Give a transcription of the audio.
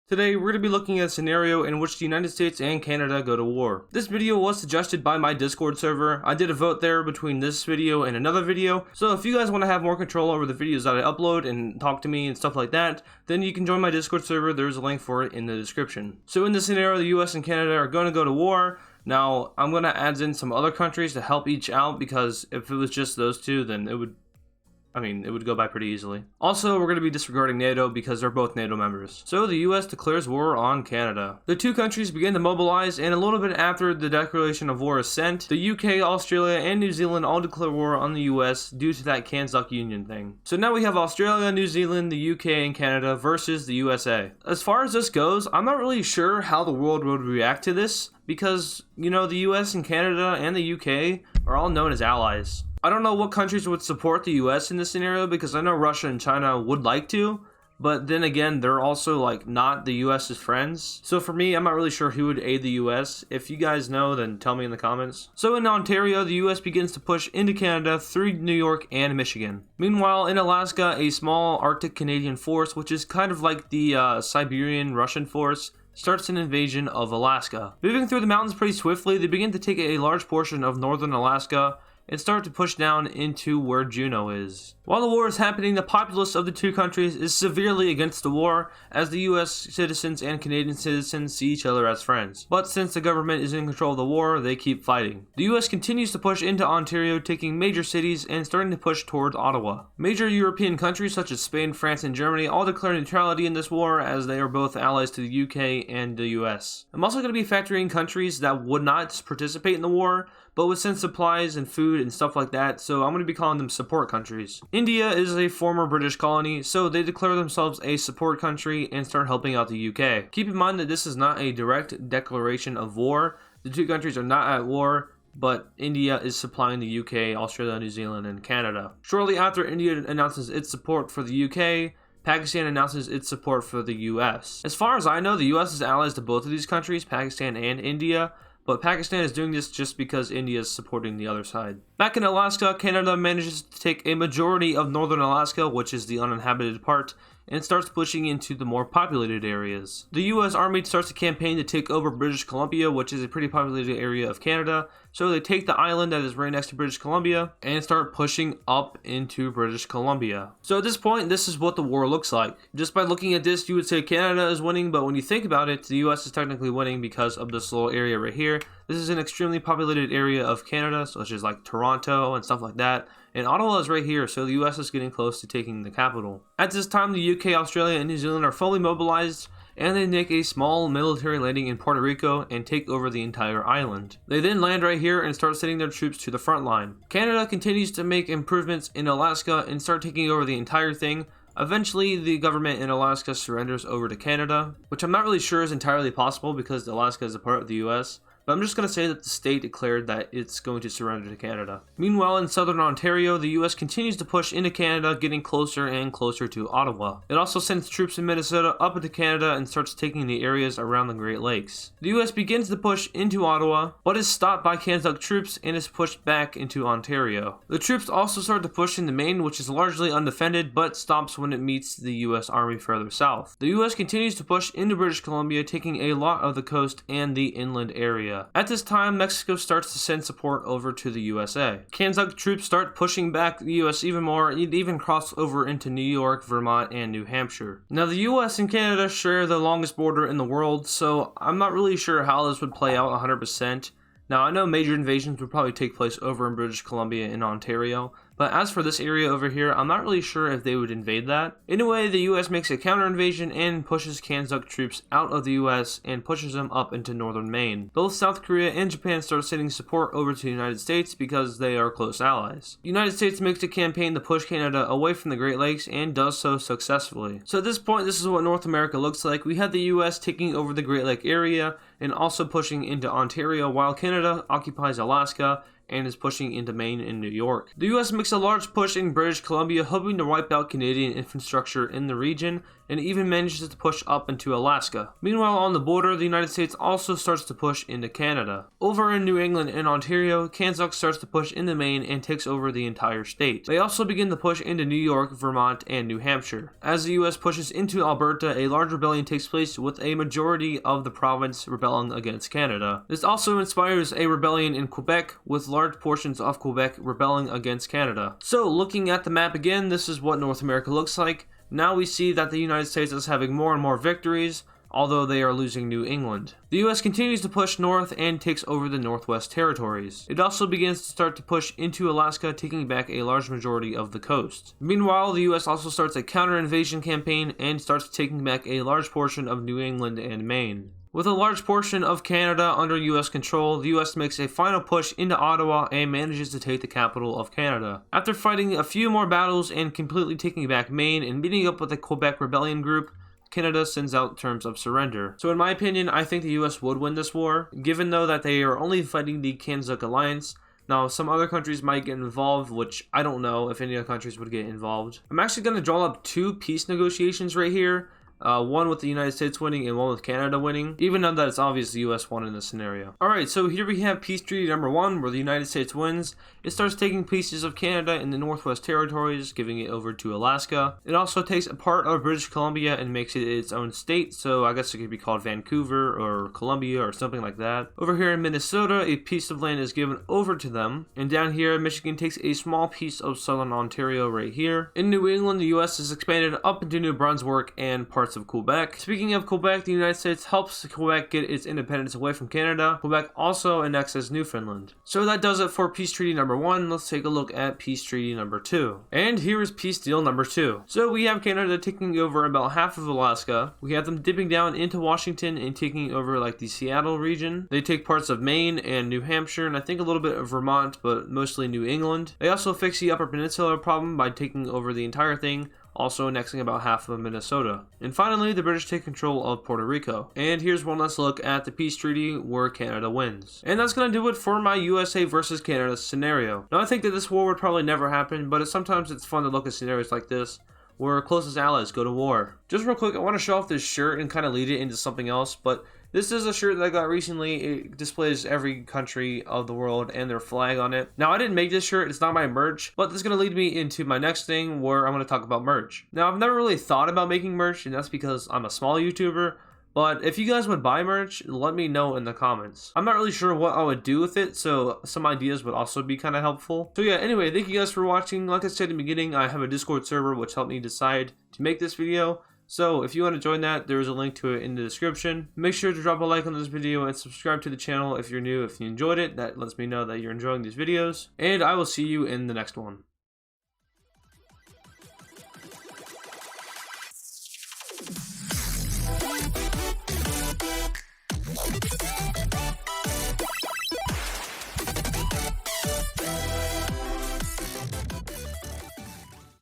Today, we're going to be looking at a scenario in which the United States and Canada go to war. This video was suggested by my Discord server. I did a vote there between this video and another video, so if you guys want to have more control over the videos that I upload and talk to me and stuff like that, then you can join my Discord server. There's a link for it in the description. So in this scenario, the US and Canada are going to go to war. Now, I'm going to add in some other countries to help each out, because if it was just those two, then it would go by pretty easily. Also, we're going to be disregarding NATO because they're both NATO members. So the US declares war on Canada. The two countries begin to mobilize, and a little bit after the declaration of war is sent, the UK, Australia, and New Zealand all declare war on the US due to that Kansas Union thing. So now we have Australia, New Zealand, the UK, and Canada versus the USA. As far as this goes, I'm not really sure how the world would react to this, because, you know, the US and Canada and the UK are all known as allies. I don't know what countries would support the US in this scenario, because I know Russia and China would like to, but then again, they're also like not the US's friends. So for me, I'm not really sure who would aid the US. If you guys know, then tell me in the comments. So in Ontario, the US begins to push into Canada through New York and Michigan. Meanwhile, in Alaska, a small Arctic Canadian force, which is kind of like the Siberian Russian force, starts an invasion of Alaska. Moving through the mountains pretty swiftly, they begin to take a large portion of northern Alaska and start to push down into where Juneau is. While the war is happening, the populace of the two countries is severely against the war, as the US citizens and Canadian citizens see each other as friends. But since the government is in control of the war, they keep fighting. The US continues to push into Ontario, taking major cities and starting to push towards Ottawa. Major European countries such as Spain, France, and Germany all declare neutrality in this war, as they are both allies to the UK and the US. I'm also going to be factoring countries that would not participate in the war, but would send supplies and food and stuff like that, so I'm going to be calling them support countries. India is a former British colony, so they declare themselves a support country and start helping out the UK. Keep in mind that this is not a direct declaration of war. The two countries are not at war, but India is supplying the UK, Australia, New Zealand, and Canada. Shortly after India announces its support for the UK, Pakistan announces its support for the US. As far as I know, the US is allies to both of these countries, Pakistan and India, but Pakistan is doing this just because India is supporting the other side. Back in Alaska, Canada manages to take a majority of northern Alaska, which is the uninhabited part, and starts pushing into the more populated areas. The US Army starts a campaign to take over British Columbia, which is a pretty populated area of Canada, so they take the island that is right next to British Columbia and start pushing up into British Columbia. So at this point, this is what the war looks like. Just by looking at this, you would say Canada is winning, but when you think about it, the US is technically winning because of this little area right here. This is an extremely populated area of Canada, such as like Toronto and stuff like that. And Ottawa is right here, so the US is getting close to taking the capital. At this time, the UK, Australia, and New Zealand are fully mobilized, and they make a small military landing in Puerto Rico and take over the entire island. They then land right here and start sending their troops to the front line. Canada continues to make improvements in Alaska and start taking over the entire thing. Eventually, the government in Alaska surrenders over to Canada, which I'm not really sure is entirely possible because Alaska is a part of the US. But I'm just going to say that the state declared that it's going to surrender to Canada. Meanwhile, in southern Ontario, the US continues to push into Canada, getting closer and closer to Ottawa. It also sends troops in Minnesota up into Canada and starts taking the areas around the Great Lakes. The US begins to push into Ottawa, but is stopped by Kansas troops and is pushed back into Ontario. The troops also start to push into Maine, which is largely undefended, but stops when it meets the US Army further south. The US continues to push into British Columbia, taking a lot of the coast and the inland area. At this time, Mexico starts to send support over to the USA. Kansas troops start pushing back the US even more, and even cross over into New York, Vermont, and New Hampshire. Now, the US and Canada share the longest border in the world, so I'm not really sure how this would play out 100%. Now, I know major invasions would probably take place over in British Columbia and Ontario, but as for this area over here, I'm not really sure if they would invade that. Anyway, the US makes a counter-invasion and pushes Kansas troops out of the US and pushes them up into northern Maine. Both South Korea and Japan start sending support over to the United States because they are close allies. The United States makes a campaign to push Canada away from the Great Lakes and does so successfully. So at this point, this is what North America looks like. We have the US taking over the Great Lake area and also pushing into Ontario, while Canada occupies Alaska and is pushing into Maine and New York. The US makes a large push in British Columbia, hoping to wipe out Canadian infrastructure in the region and even manages to push up into Alaska. Meanwhile, on the border, the United States also starts to push into Canada. Over in New England and Ontario, Kansas starts to push into Maine and takes over the entire state. They also begin to push into New York, Vermont, and New Hampshire. As the US pushes into Alberta, a large rebellion takes place with a majority of the province rebelling against Canada. This also inspires a rebellion in Quebec, with large portions of Quebec rebelling against Canada. So, looking at the map again, this is what North America looks like. Now we see that the United States is having more and more victories, although they are losing New England. The US continues to push north and takes over the Northwest Territories. It also begins to start to push into Alaska, taking back a large majority of the coast. Meanwhile, the US also starts a counter-invasion campaign and starts taking back a large portion of New England and Maine. With a large portion of Canada under US control, the US makes a final push into Ottawa and manages to take the capital of Canada. After fighting a few more battles and completely taking back Maine and meeting up with the Quebec Rebellion group, Canada sends out terms of surrender. So in my opinion, I think the US would win this war, given though that they are only fighting the Kansas Alliance. Now, some other countries might get involved, which I don't know if any other countries would get involved. I'm actually going to draw up two peace negotiations right here. One with the United States winning and one with Canada winning, even though that it's obvious the US won in this scenario. Alright, so here we have peace treaty number 1, where the United States wins. It starts taking pieces of Canada in the Northwest Territories, giving it over to Alaska. It also takes a part of British Columbia and makes it its own state, so I guess it could be called Vancouver or Columbia or something like that. Over here in Minnesota, a piece of land is given over to them, and down here, Michigan takes a small piece of southern Ontario right here. In New England, the US is expanded up into New Brunswick and parts of Quebec. Speaking of Quebec, the United States helps Quebec get its independence away from Canada. Quebec also annexes Newfoundland. So that does it for peace treaty number 1. Let's take a look at peace treaty number 2. And here is peace deal number 2. So we have Canada taking over about half of Alaska. We have them dipping down into Washington and taking over like the Seattle region. They take parts of Maine and New Hampshire, and I think a little bit of Vermont, but mostly New England. They also fix the Upper Peninsula problem by taking over the entire thing, also annexing about half of Minnesota. And finally, the British take control of Puerto Rico. And here's one last look at the peace treaty where Canada wins. And that's going to do it for my USA versus Canada scenario. Now, I think that this war would probably never happen, but sometimes it's fun to look at scenarios like this, where closest allies go to war. Just real quick, I want to show off this shirt and kind of lead it into something else, but this is a shirt that I got recently. It displays every country of the world and their flag on it. Now, I didn't make this shirt, it's not my merch, but this is going to lead me into my next thing where I'm going to talk about merch. Now, I've never really thought about making merch, and that's because I'm a small YouTuber, but if you guys would buy merch, let me know in the comments. I'm not really sure what I would do with it, so some ideas would also be kind of helpful. So yeah, anyway, thank you guys for watching. Like I said in the beginning, I have a Discord server which helped me decide to make this video. So if you want to join that, there is a link to it in the description. Make sure to drop a like on this video and subscribe to the channel if you're new. If you enjoyed it, that lets me know that you're enjoying these videos. And I will see you in the next one.